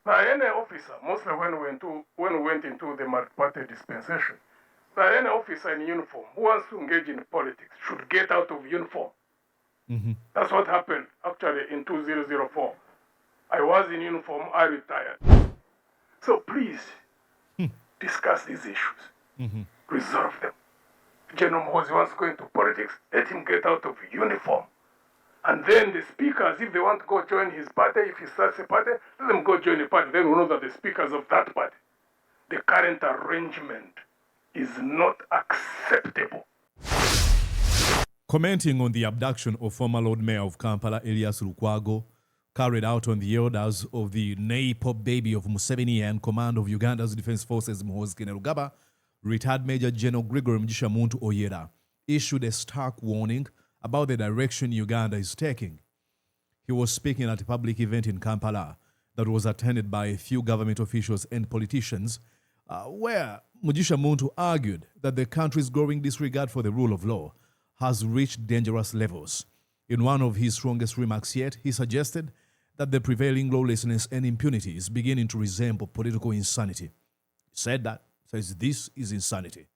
By any officer, mostly when we went into the multi-party dispensation, by any officer in uniform who wants to engage in politics should get out of uniform. That's what happened actually in 2004. I was in uniform, I retired. So please discuss these issues, resolve them. General Muhoozi wants to go into politics, let him get out of uniform. And then the speakers, if they want to go join his party, if he starts a party, let them go join a party. Then we know that the speakers of that party, the current arrangement is not acceptable. Commenting on the abduction of former Lord Mayor of Kampala, Erias Lukwago, carried out on the orders of the nay-pop baby of Museveni and command of Uganda's Defense Forces Muhoozi Kainerugaba, retired Major General Gregory Mugisha Muntu issued a stark warning about the direction Uganda is taking. He was speaking at a public event in Kampala that was attended by a few government officials and politicians, where Mugisha Muntu argued that the country's growing disregard for the rule of law has reached dangerous levels. In one of his strongest remarks yet, he suggested that the prevailing lawlessness and impunity is beginning to resemble political insanity. He said this is insanity.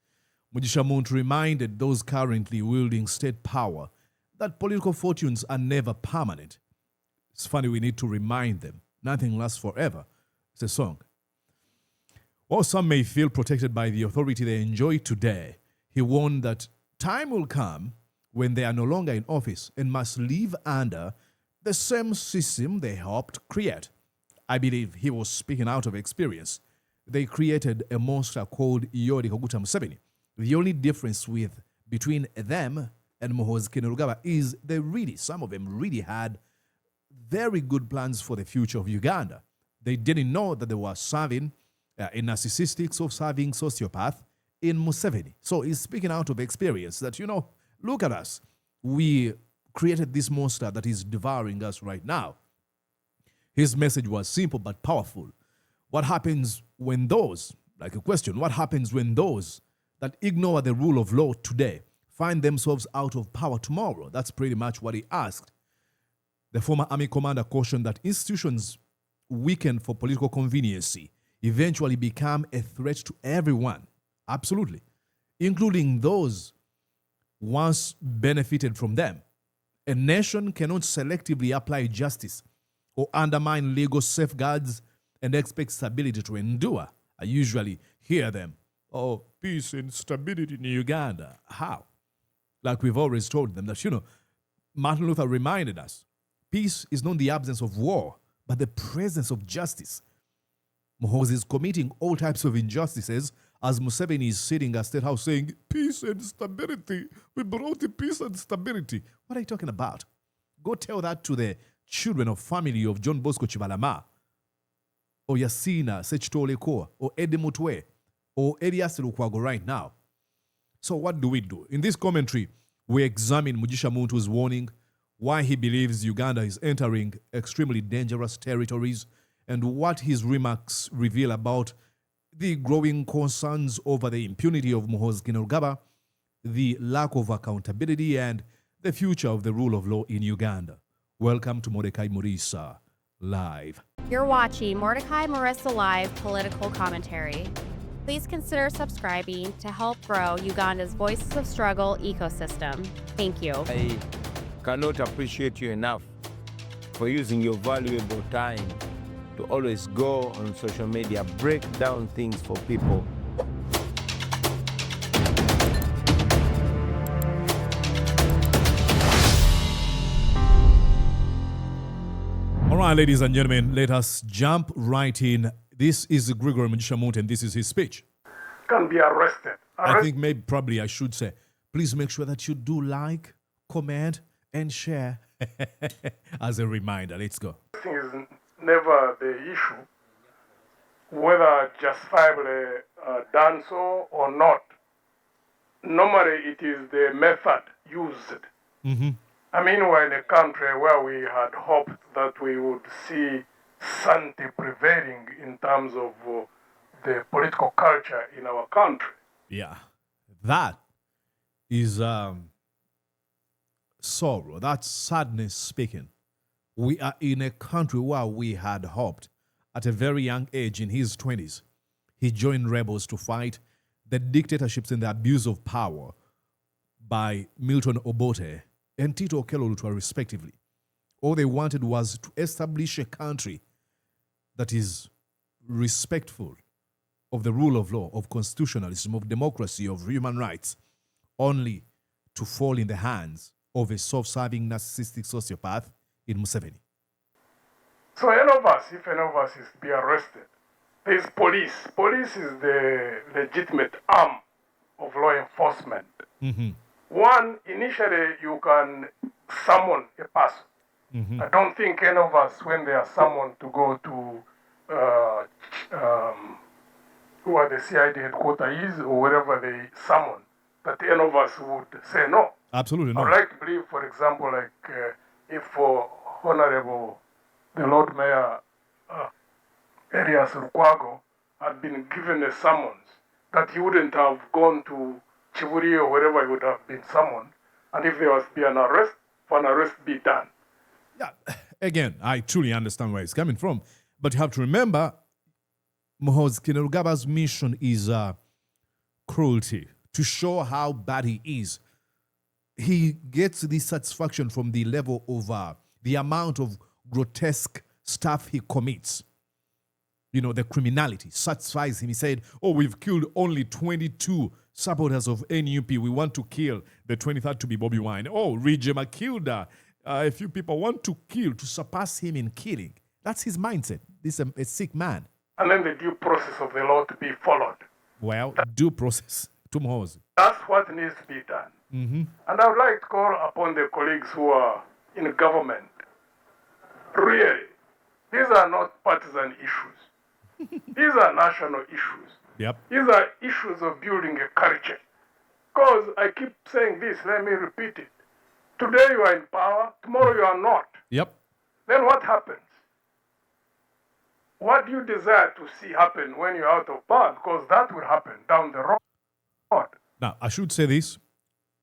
Mugisha Muntu reminded those currently wielding state power that political fortunes are never permanent. It's funny, we need to remind them. Nothing lasts forever. It's a song. While some may feel protected by the authority they enjoy today, he warned that time will come when they are no longer in office and must live under the same system they helped create. I believe he was speaking out of experience. They created a monster called Yoweri Kaguta Museveni. The only difference between them and Muhoozi Kainerugaba is some of them really had very good plans for the future of Uganda. They didn't know that they were serving a narcissistic, self-serving sociopath in Museveni. So he's speaking out of experience that, look at us. We created this monster that is devouring us right now. His message was simple but powerful. What happens when those that ignore the rule of law today find themselves out of power tomorrow? That's pretty much what he asked. The former army commander cautioned that institutions weakened for political conveniency eventually become a threat to everyone, absolutely, including those once benefited from them. A nation cannot selectively apply justice or undermine legal safeguards and expect stability to endure. I usually hear them, peace and stability in Uganda. How? Like we've always told them that, Martin Luther reminded us, peace is not the absence of war, but the presence of justice. Muhoozi is committing all types of injustices as Museveni is sitting at State House saying, peace and stability. We brought peace and stability. What are you talking about? Go tell that to the children of family of John Bosco Chibalama, or Yasina Sechitoleko, or Eddie Mutwe, or Erias Lukwago right now. So what do we do? In this commentary, we examine Mugisha Muntu's warning, why he believes Uganda is entering extremely dangerous territories, and what his remarks reveal about the growing concerns over the impunity of Muhoozi Kainerugaba, the lack of accountability, and the future of the rule of law in Uganda. Welcome to Mordecai Murisa Live. You're watching Mordecai Murisa Live political commentary. Please consider subscribing to help grow Uganda's Voices of Struggle ecosystem. Thank you. I cannot appreciate you enough for using your valuable time to always go on social media, break down things for people. All right, ladies and gentlemen, let us jump right in. This is Gregory Mugisha Muntu, and this is his speech. Can be arrested. I think probably I should say, please make sure that you do like, comment, and share. As a reminder, let's go. This is never the issue, whether justifiably done so or not. Normally, it is the method used. I mean, we're in a country where we had hoped that we would see sanity prevailing in terms of the political culture in our country. Yeah, that is sorrow, that's sadness speaking. We are in a country where we had hoped. at a very young age, in his 20s, he joined rebels to fight the dictatorships and the abuse of power by Milton Obote and Tito Okello Lutwa, respectively. All they wanted was to establish a country that is respectful of the rule of law, of constitutionalism, of democracy, of human rights, only to fall in the hands of a self-serving, narcissistic sociopath in Museveni. So any of us, if any of us is to be arrested, there is police. Police is the legitimate arm of law enforcement. One, initially you can summon a person. I don't think any of us, when they are summoned to go to where the CID headquarters is or wherever they summon, that any of us would say no. Absolutely I not. would like to believe, for example, like if Honorable the Lord Mayor Erias Lukwago had been given a summons, that he wouldn't have gone to Chivuri or wherever he would have been summoned, and if there was to be an arrest, for an arrest be done. Yeah, again, I truly understand where it's coming from, but you have to remember, Muhoozi Kainerugaba's mission is cruelty, to show how bad he is. He gets this satisfaction from the level of the amount of grotesque stuff he commits. You know, the criminality satisfies him. He said, oh, we've killed only 22 supporters of NUP. We want to kill the 23rd to be Bobby Wine. Oh, Rijema killed a few people. Want to kill, to surpass him in killing. That's his mindset. This is a sick man. And then the due process of the law to be followed. Well, due process to Muhoozi. That's what needs to be done. And I would like to call upon the colleagues who are in government. Really, these are not partisan issues. These are national issues. Yep. These are issues of building a culture. Because I keep saying this, let me repeat it. Today you are in power, tomorrow you are not. Yep. Then what happens? What do you desire to see happen when you're out of power? Because that will happen down the road. Now, I should say this.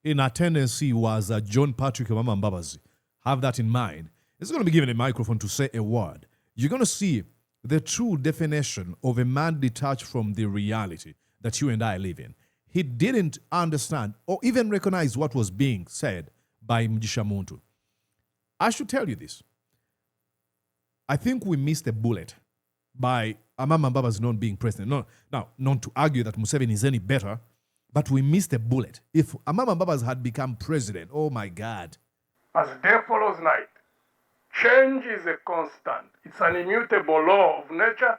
In attendance was John Patrick Mama Mbabazi. Have that in mind. He's going to be given a microphone to say a word. You're going to see the true definition of a man detached from the reality that you and I live in. He didn't understand or even recognize what was being said by Mugisha Muntu. I should tell you this. I think we missed a bullet by Amama Mbabazi not being president. No, now, not to argue that Museveni is any better, but we missed a bullet. If Amama Mbabazi had become president, oh my God. As day follows night, change is a constant. It's an immutable law of nature.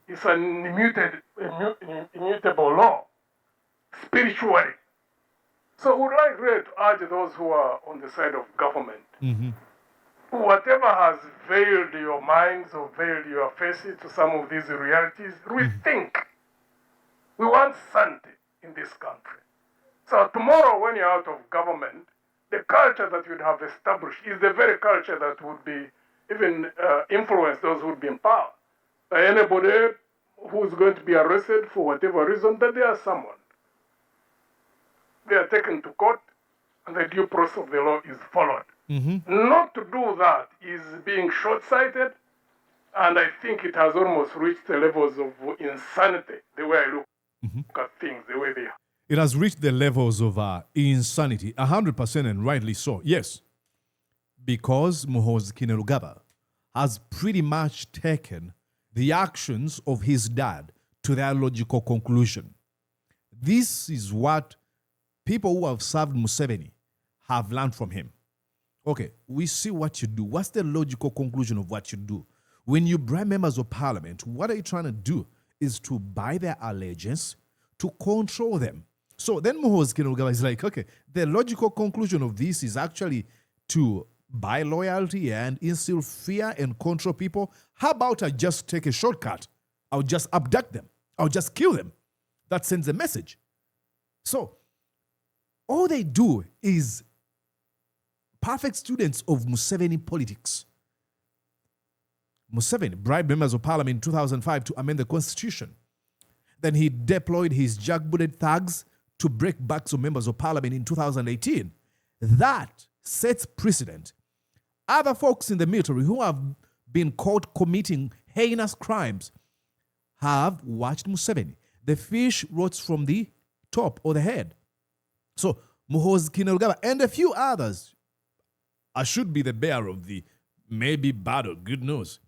It's an immutable law spiritually. So we would like really to urge those who are on the side of government, whatever has veiled your minds or veiled your faces to some of these realities, rethink. We want sanity in this country. So tomorrow when you're out of government, the culture that you'd have established is the very culture that would be even influence those who would be in power. Anybody who's going to be arrested for whatever reason, that they are summoned. They are taken to court and the due process of the law is followed. Not to do that is being short-sighted, and I think it has almost reached the levels of insanity, the way I look at things, the way they are. It has reached the levels of insanity, 100% and rightly so. Yes, because Muhoozi Kainerugaba has pretty much taken the actions of his dad to their logical conclusion. This is what people who have served Museveni have learned from him. Okay, we see what you do. What's the logical conclusion of what you do? When you bribe members of parliament, what are you trying to do? Is to buy their allegiance, to control them. So then Muhoozi Kainerugaba is like, okay, the logical conclusion of this is actually to buy loyalty and instill fear and control people. How about I just take a shortcut? I'll just abduct them. I'll just kill them. That sends a message. So all they do is perfect students of Museveni politics. Museveni bribed members of parliament in 2005 to amend the constitution. Then he deployed his jackbooted thugs to break backs of members of parliament in 2018. That sets precedent. Other folks in the military who have been caught committing heinous crimes have watched Museveni. The fish rots from the top or the head. So Muhoozi Kainerugaba and a few others, I should be the bearer of the maybe bad or good news.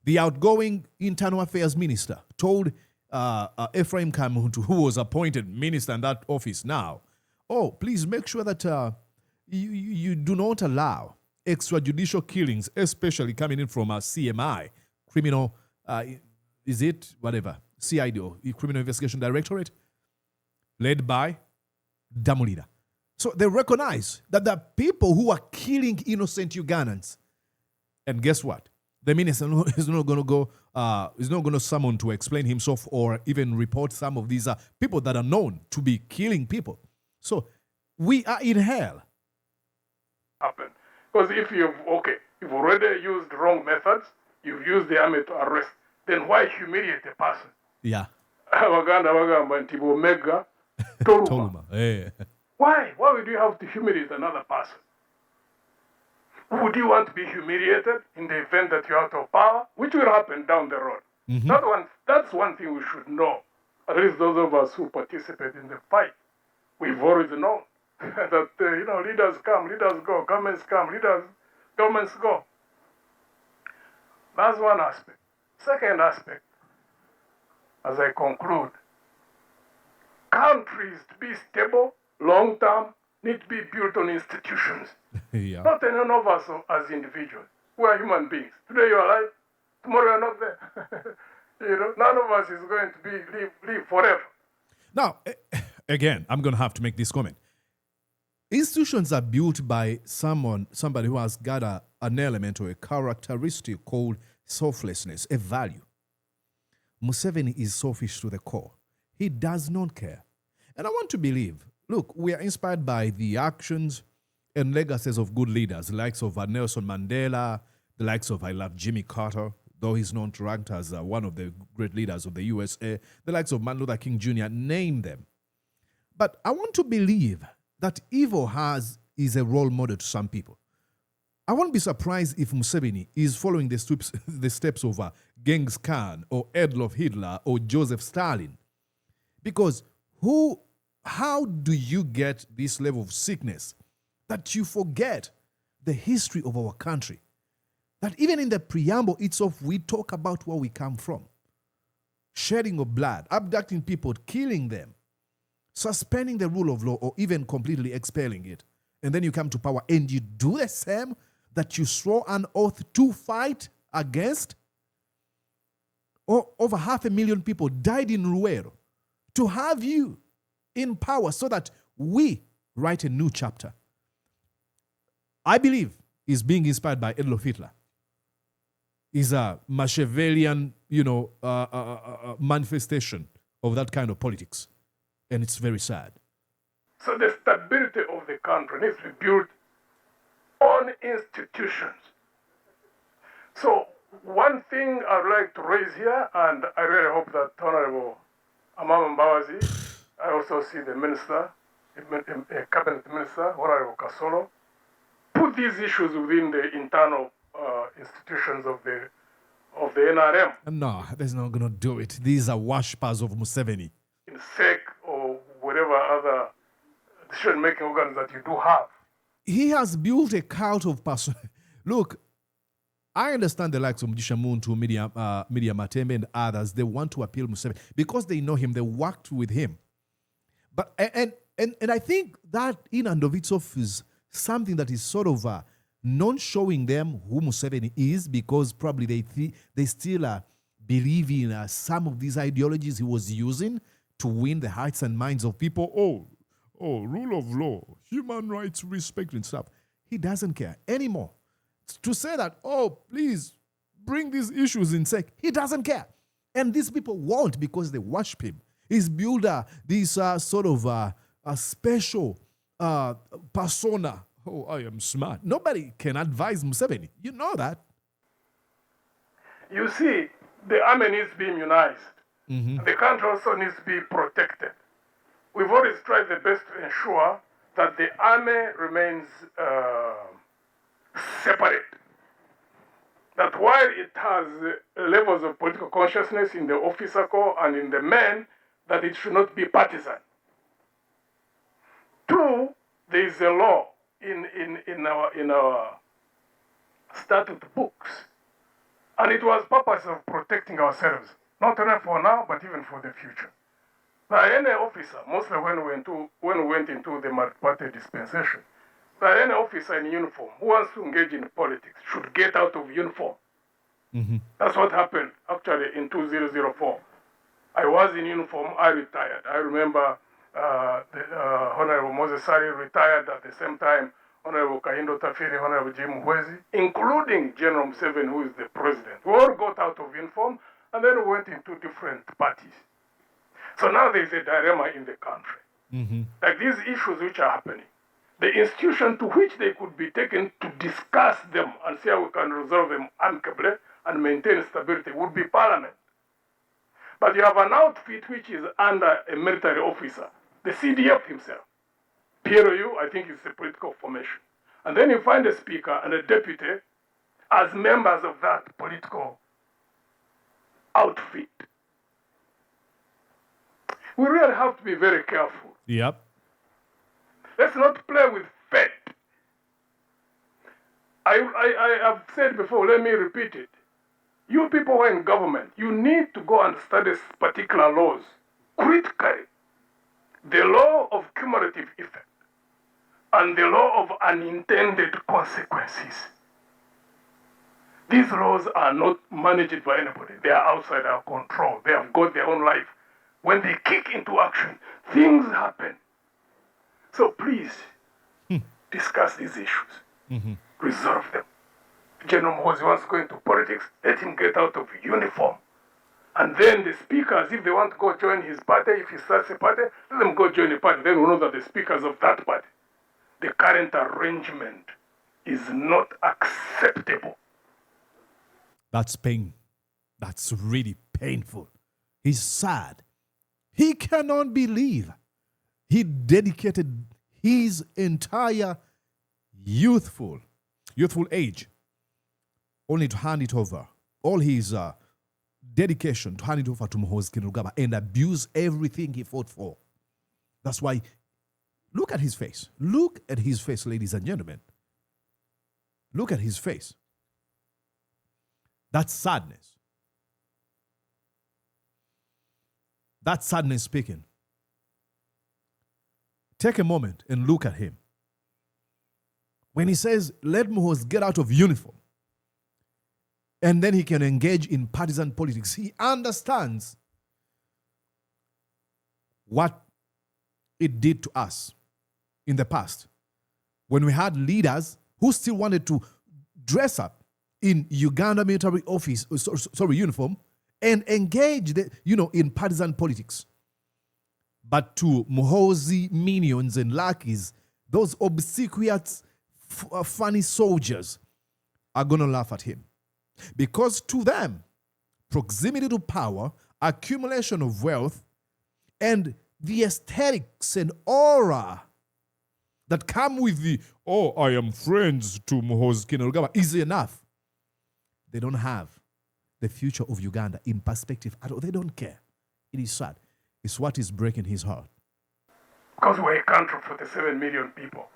The outgoing internal affairs minister told Ephraim Muntu, who was appointed minister in that office now, oh, please make sure that you do not allow extrajudicial killings, especially coming in from a CMI, criminal, is it whatever, CID, or Criminal Investigation Directorate, led by Damulira. So they recognize that the people who are killing innocent Ugandans, and guess what? The minister is not going to go, is not going to summon to explain himself or even report some of these people that are known to be killing people. So we are in hell. Happen. Because if you've already used wrong methods, you've used the army to arrest, then why humiliate a person? Yeah. Toluma. Yeah. Why? Why would you have to humiliate another person? Would you want to be humiliated in the event that you're out of power, which will happen down the road? Mm-hmm. That's one thing we should know. At least those of us who participate in the fight, we've always known that leaders come, leaders go, governments come, governments go. That's one aspect. Second aspect, as I conclude, countries to be stable, long-term, need to be built on institutions. Yeah. Not any of us as individuals. We are human beings. Today you're alive, tomorrow you're not there. None of us is going to live forever. Now, again, I'm going to have to make this comment. Institutions are built by somebody who has got an element or a characteristic called selflessness, a value. Museveni is selfish to the core. He does not care. And I want to believe, look, we are inspired by the actions and legacies of good leaders, the likes of Nelson Mandela, the likes of I love Jimmy Carter, though he's not ranked as one of the great leaders of the USA, the likes of Martin Luther King Jr., name them. But I want to believe that evil is a role model to some people. I won't be surprised if Museveni is following the steps of Genghis Khan or Adolf Hitler or Joseph Stalin. Because how do you get this level of sickness that you forget the history of our country? That even in the preamble itself, we talk about where we come from. Shedding of blood, abducting people, killing them, suspending the rule of law, or even completely expelling it. And then you come to power and you do the same that you swore an oath to fight against. Or over 500,000 people died in Ruero to have you in power so that we write a new chapter. I believe is being inspired by Adolf Hitler. Is a Machiavellian, manifestation of that kind of politics. And it's very sad. So the stability of the country needs to be built on institutions. So one thing I'd like to raise here, and I really hope that Honorable Amama Mbabazi, I also see the minister, a cabinet minister, Honorable Kasolo, put these issues within the internal institutions of the NRM. No, that's not going to do it. These are worshippers of Museveni. In SEC or whatever other decision-making organs that you do have. He has built a cult of person. Look, I understand the likes of Mugisha Muntu, Media Matembe, and others. They want to appeal Museveni because they know him. They worked with him. But and I think that in and of itself is something that is sort of not showing them who Museveni is, because probably they still believe in some of these ideologies he was using to win the hearts and minds of people. Oh, rule of law, human rights, respect and stuff. He doesn't care anymore. To say that, please bring these issues in sec, he doesn't care. And these people won't, because they worship him. He's built this sort of a special persona. Oh, I am smart. Nobody can advise Museveni. You know that. You see, the army needs to be immunized. Mm-hmm. The country also needs to be protected. We've always tried the best to ensure that the army remains separate. that while it has levels of political consciousness in the officer corps and in the men, that it should not be partisan. Two, there is a law in our statute books, and it was purpose of protecting ourselves, not only for now, but even for the future. Now, any officer, mostly when we went into the multi-party dispensation, that any officer in uniform who wants to engage in politics should get out of uniform. That's what happened actually in 2004. I was in uniform, I retired. I remember Honorable Moses Sari retired at the same time, Honorable Kahindo Tafiri, Honorable Jim Muhoozi, including General Museveni, who is the president. We all got out of uniform and then we went into different parties. So now there is a dilemma in the country. Like these issues which are happening, the institution to which they could be taken to discuss them and see how we can resolve them amicably and maintain stability would be Parliament. But you have an outfit which is under a military officer, the CDF himself. PLU, I think, is a political formation. And then you find a speaker and a deputy as members of that political outfit. We really have to be very careful. Yep. Let's not play with fate. I have said before, let me repeat it. You people who are in government, you need to go and study particular laws critically. The law of cumulative effect and the law of unintended consequences. These laws are not managed by anybody. They are outside our control. They have got their own life. When they kick into action, things happen. So please, discuss these issues. Resolve them. General Muhoozi wants to go into politics, let him get out of uniform. And then the speakers, if they want to go join his party, if he starts a party, let them go join a party. Then we know that the speakers of that party, the current arrangement is not acceptable. That's pain. That's really painful. He's sad. He cannot believe he dedicated his entire youthful age only to hand it over, all his dedication to hand it over to Muhoozi Kainerugaba and abuse everything he fought for. That's why, look at his face. Look at his face, ladies and gentlemen. Look at his face. That's sadness. That's sadness speaking. Take a moment and look at him. When he says, let Muhoozi get out of uniform, and then he can engage in partisan politics, he understands what it did to us in the past when we had leaders who still wanted to dress up in Uganda military uniform and engage in partisan politics. But to Muhoozi minions and lackeys, those obsequious, funny soldiers are going to laugh at him. Because to them, proximity to power, accumulation of wealth, and the aesthetics and aura that come with the, I am friends to Muhoozi Kainerugaba is enough. They don't have the future of Uganda in perspective at all. They don't care. It is sad. It's what is breaking his heart. Because we're a country of 47 million people.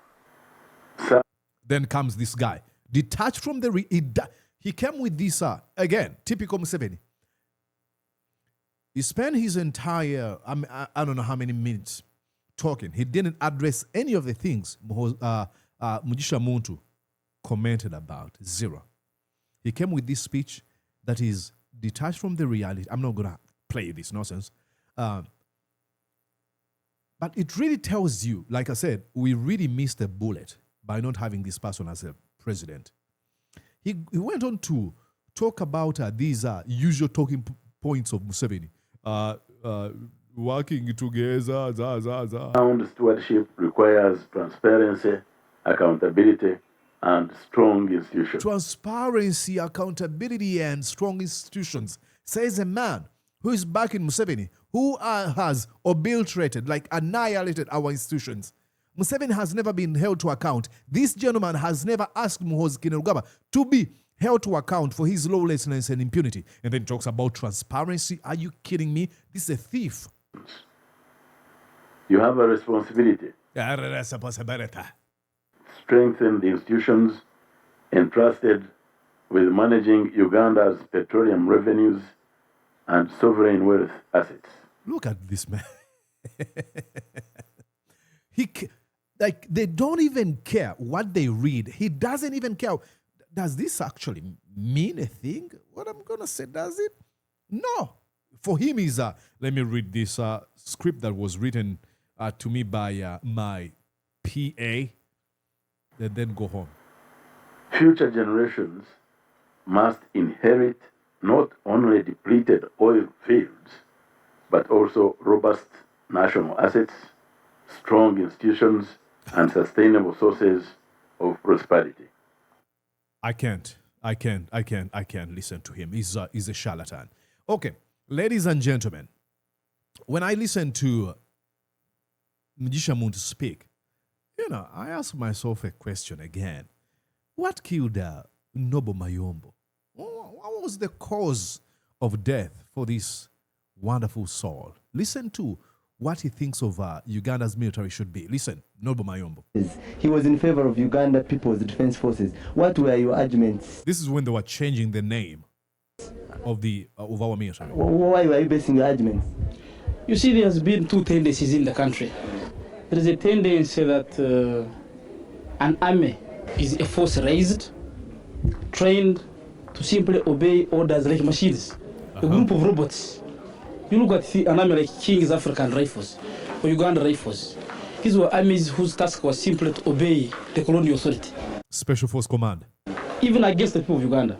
Then comes this guy, detached from the... He came with this, again, typical Museveni. He spent his entire, I don't know how many minutes talking. He didn't address any of the things Mugisha Muntu commented about. Zero. He came with this speech that is detached from the reality. I'm not going to play this nonsense. But it really tells you, like I said, we really missed a bullet by not having this person as a president. He went on to talk about these usual talking points of Museveni. Working together, Sound stewardship requires transparency, accountability, and strong institutions. Transparency, accountability, and strong institutions, says a man who is backing Museveni, who has obliterated, like annihilated our institutions. Museveni has never been held to account. This gentleman has never asked Muhoozi Kainerugaba to be held to account for his lawlessness and impunity. And then talks about transparency. Are you kidding me? This is a thief. You have a responsibility. Strengthen the institutions entrusted with managing Uganda's petroleum revenues and sovereign wealth assets. Look at this man. They don't even care what they read. He doesn't even care. Does this actually mean a thing? What I'm going to say, does it? No. For him is, let me read this script that was written to me by my PA, and then go home. Future generations must inherit not only depleted oil fields, but also robust national assets, strong institutions, and sustainable sources of prosperity. I can't listen to him. He's a charlatan. Okay, ladies and gentlemen, when I listen to Mugisha Muntu speak, I ask myself a question again. What killed Nobo Mayombo? What was the cause of death for this wonderful soul? Listen to what he thinks of Uganda's military should be. Listen, Nobo Mayombo. He was in favor of Uganda People's Defense Forces. What were your arguments? This is when they were changing the name of our military. Why were you basing your arguments? You see, there has been two tendencies in the country. There is a tendency that an army is a force raised, trained to simply obey orders like machines, a group of robots. You look at an army like King's African Rifles or Uganda Rifles. These were armies whose task was simply to obey the colonial authority. Special Force Command. Even against the people of Uganda.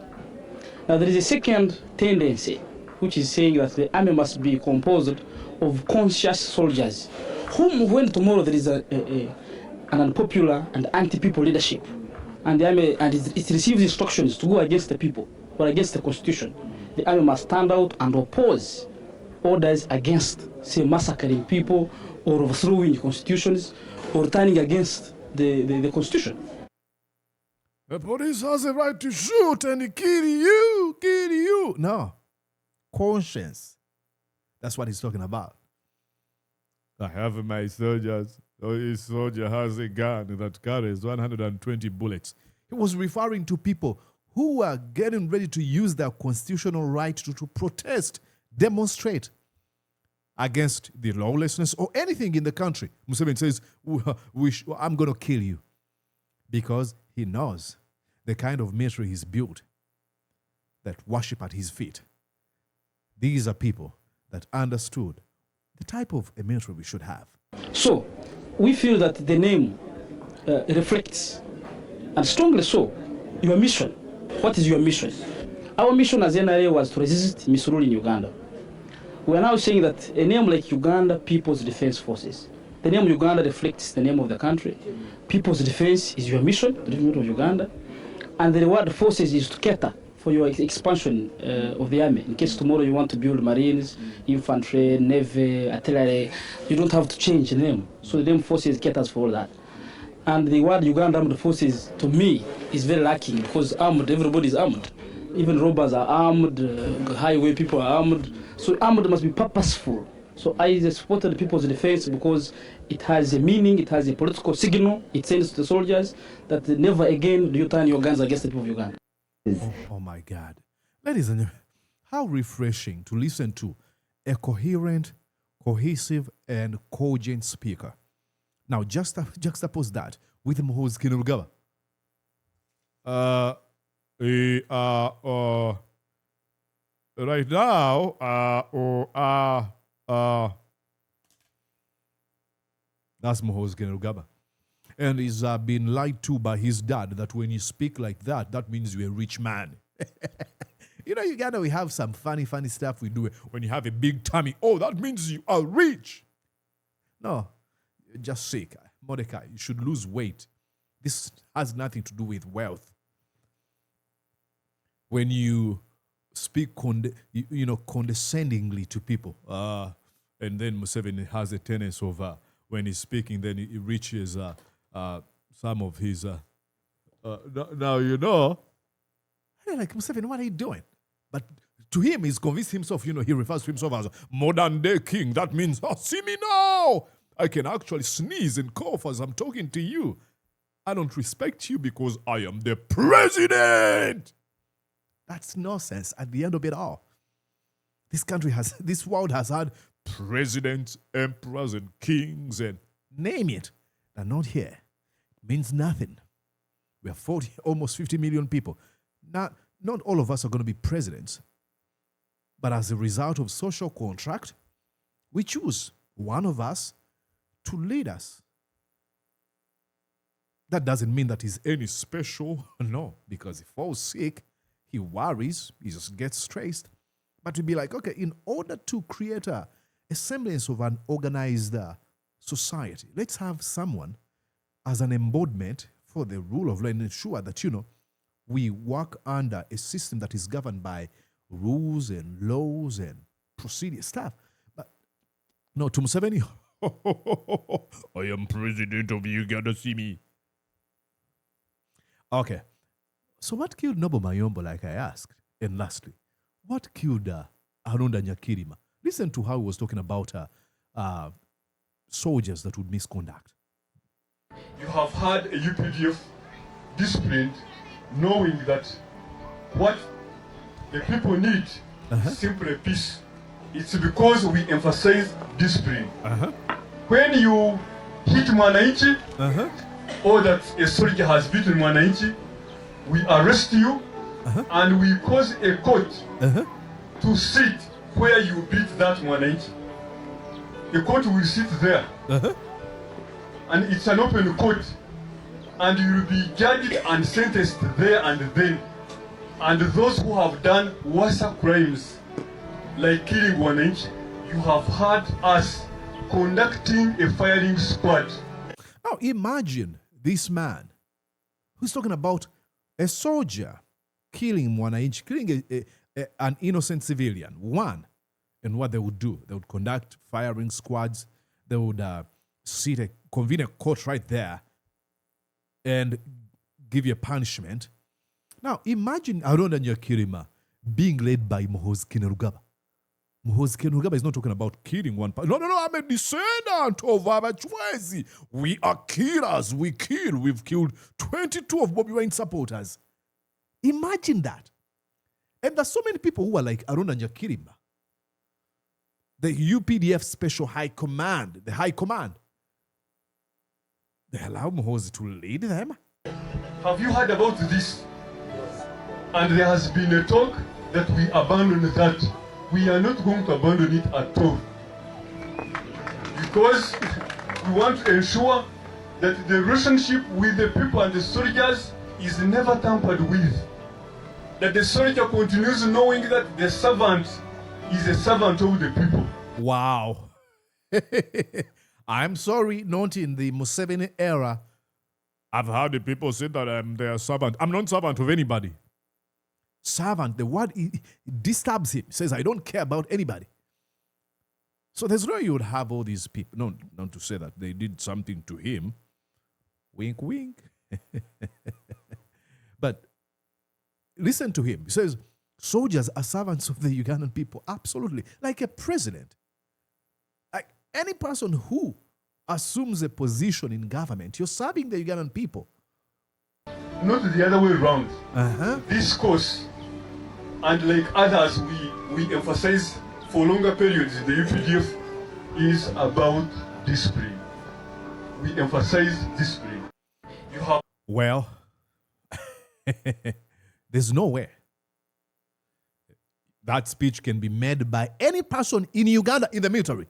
Now there is a second tendency, which is saying that the army must be composed of conscious soldiers, whom when tomorrow there is an unpopular and anti-people leadership, and the army it receives instructions to go against the people or against the constitution, the army must stand out and oppose orders against, say, massacring people or overthrowing constitutions or turning against the constitution. The police has a right to shoot and kill you. No. Conscience. That's what he's talking about. I have my soldiers. Each soldier has a gun that carries 120 bullets. He was referring to people who are getting ready to use their constitutional right to protest, demonstrate against the lawlessness or anything in the country. Museveni says, I'm going to kill you. Because he knows the kind of military he's built that worship at his feet. These are people that understood the type of a military we should have. So, we feel that the name reflects, and strongly so, your mission. What is your mission? Our mission as NRA was to resist misrule in Uganda. We are now saying that a name like Uganda People's Defense Forces, the name Uganda reflects the name of the country. People's Defense is your mission, the development of Uganda, and the word forces is to cater for your expansion of the army. In case tomorrow you want to build marines, infantry, navy, artillery, you don't have to change the name. So the name forces caters for all that. And the word Uganda Armed Forces, to me, is very lacking because armed, everybody is armed. Even robbers are armed, highway people are armed. So armed must be purposeful. So I supported the People's Defense because it has a meaning, it has a political signal, it sends to the soldiers that never again do you turn your guns against the people of Uganda. Oh my God. Ladies and gentlemen, how refreshing to listen to a coherent, cohesive, and cogent speaker. Now, juxtapose that with Muhoozi Kainerugaba. Right now, that's Muhoozi Kainerugaba. And he's been lied to by his dad that when you speak like that, that means you're a rich man. Uganda, we have some funny stuff we do. When you have a big tummy, oh, that means you are rich. No, you're just sick. Mordecai, you should lose weight. This has nothing to do with wealth. When you speak condescendingly to people, and then Museveni has a tendency of when he's speaking, then he reaches some of his. Now They're like, Museveni, what are you doing? But to him, he's convinced himself, he refers to himself as a modern day king. That means, see me now. I can actually sneeze and cough as I'm talking to you. I don't respect you because I am the president. That's nonsense at the end of it all. This world has had presidents, emperors, and kings, and name it. They're not here. It means nothing. We are almost 50 million people. Not all of us are going to be presidents. But as a result of social contract, we choose one of us to lead us. That doesn't mean that he's any special. No, because he falls sick, he worries, he just gets stressed. But we'd be like, okay, in order to create a semblance of an organized society, let's have someone as an embodiment for the rule of law and ensure that, we work under a system that is governed by rules and laws and procedure stuff. But no, to Museveni, I am president of Uganda, see me. Okay. So what killed Nobo Mayombo, like I asked? And lastly, what killed Arunda Nyakirima? Listen to how he was talking about soldiers that would misconduct. You have had a UPDF disciplined, knowing that what the people need is simply peace. It's because we emphasize discipline. When you hit Mwananchi, or that a soldier has beaten Mwananchi, we arrest you and we cause a court to sit where you beat that Mwananchi. The court will sit there. And it's an open court. And you will be judged and sentenced there and then. And those who have done worse crimes, like killing Mwananchi, you have had us conducting a firing squad. Now imagine this man who's talking about a soldier killing Mwananchi, killing an innocent civilian. One, and what they would do, they would conduct firing squads. They would convene a court right there and give you a punishment. Now imagine Arunda Nyakirima being led by Muhoozi Kainerugaba. Muhoozi Kainerugaba is not talking about killing one person. No, I'm a descendant of Abachwezi. We are killers. We kill. We've killed 22 of Bobi Wine supporters. Imagine that. And there's so many people who are like Arunda Nyakirima. The UPDF Special High Command, the High Command. They allow Muhoozi to lead them. Have you heard about this? And there has been a talk that we abandon that. We are not going to abandon it at all. Because we want to ensure that the relationship with the people and the soldiers is never tampered with. That the soldier continues knowing that the servant is a servant of the people. Wow. I'm sorry, not in the Museveni era. I've heard the people say that I'm their servant. I'm not servant of anybody. Servant, the word disturbs him. He says, I don't care about anybody. So there's no way you would have all these people. No, not to say that they did something to him. Wink, wink. But listen to him. He says, soldiers are servants of the Ugandan people. Absolutely. Like a president. Like any person who assumes a position in government, you're serving the Ugandan people. Not the other way around. This course, and like others, we emphasize for longer periods, the UPDF is about discipline. We emphasize discipline. You have well, there's no way that speech can be made by any person in Uganda in the military.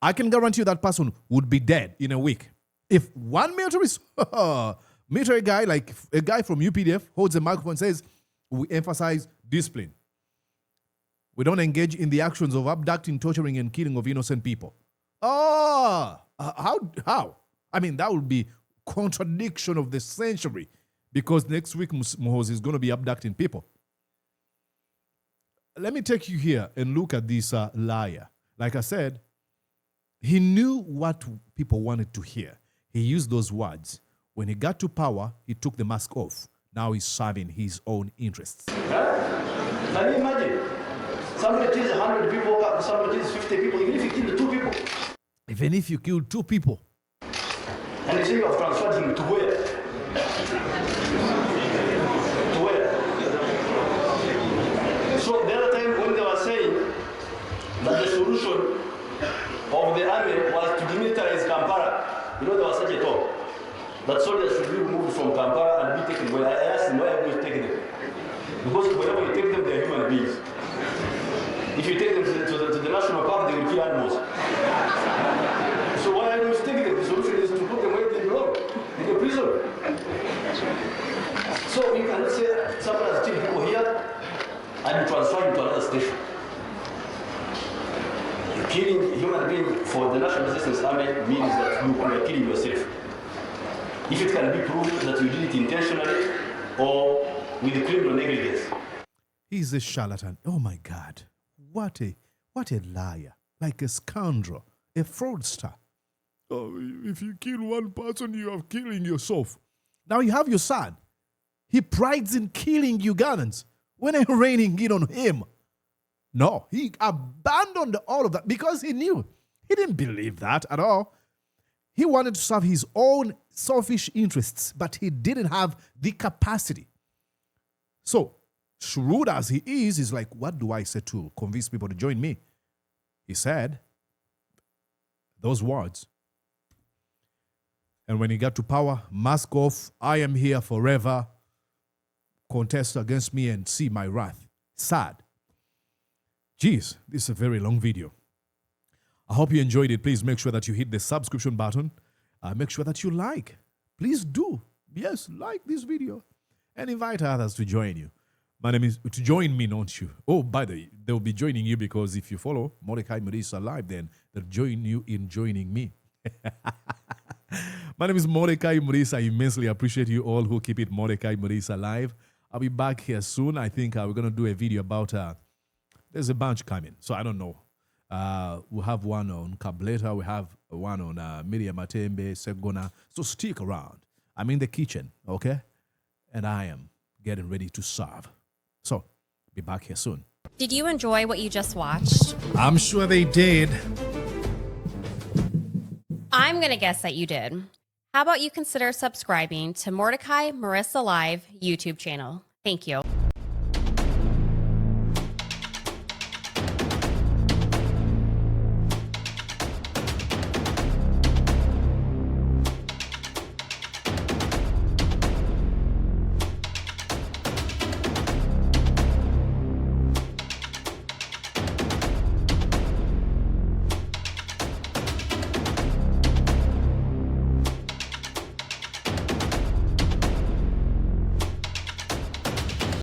I can guarantee you that person would be dead in a week. If one military guy, like a guy from UPDF, holds a microphone and says, we emphasize discipline. We don't engage in the actions of abducting, torturing, and killing of innocent people. How? I mean, that would be contradiction of the century, because next week Muhoozi is going to be abducting people. Let me take you here and look at this liar. Like I said, he knew what people wanted to hear. He used those words. When he got to power, he took the mask off. Now he's serving his own interests. Huh? Can you imagine? Somebody kills 100 people, somebody kills 50 people, even if you kill 2 people. Even if you kill 2 people. And you say you have transferred him to where? To where? So the other time when they were saying that the solution of the army was to demilitarize Kampala, you know, there was such a talk that soldiers should be removed from Kampala and be taken. Well, I asked them, why are you going to take them? Because whenever you take them, they are human beings. If you take them to the national park, they will kill animals. So why are you going to take them? The solution is to put them where they belong, in the prison. So you cannot say someone has killed people here and you transfer him to another station. Killing human beings for the National Resistance Army means that you are killing yourself. If it can be proved that you did it intentionally or with criminal negligence. He's a charlatan. Oh my God. What a liar. Like a scoundrel. A fraudster. Oh, if you kill one person, you are killing yourself. Now you have your son. He prides in killing Ugandans when they're raining in on him. No, he abandoned all of that because he knew. He didn't believe that at all. He wanted to serve his own selfish interests, but he didn't have the capacity. So, shrewd as he is, he's like, what do I say to convince people to join me? He said those words. And when he got to power, mask off, I am here forever, contest against me and see my wrath. Sad. Geez, this is a very long video. I hope you enjoyed it. Please make sure that you hit the subscription button. Make sure that you like. Please do. Yes, like this video. And invite others to join you. My name is, to join me, not you. Oh, by the way, they'll be joining you because if you follow Mordecai Muhoozi Live, then they'll join you in joining me. My name is Mordecai Muhoozi. I immensely appreciate you all who keep it Mordecai Muhoozi Live. I'll be back here soon. I think we're going to do a video about... there's a bunch coming, so I don't know. We'll have one on Kableta. We have one on Miriam Matembe, Segona. So stick around. I'm in the kitchen, okay? And I am getting ready to serve. So, be back here soon. Did you enjoy what you just watched? I'm sure they did. I'm going to guess that you did. How about you consider subscribing to Mordecai Muhoozi Live YouTube channel? Thank you.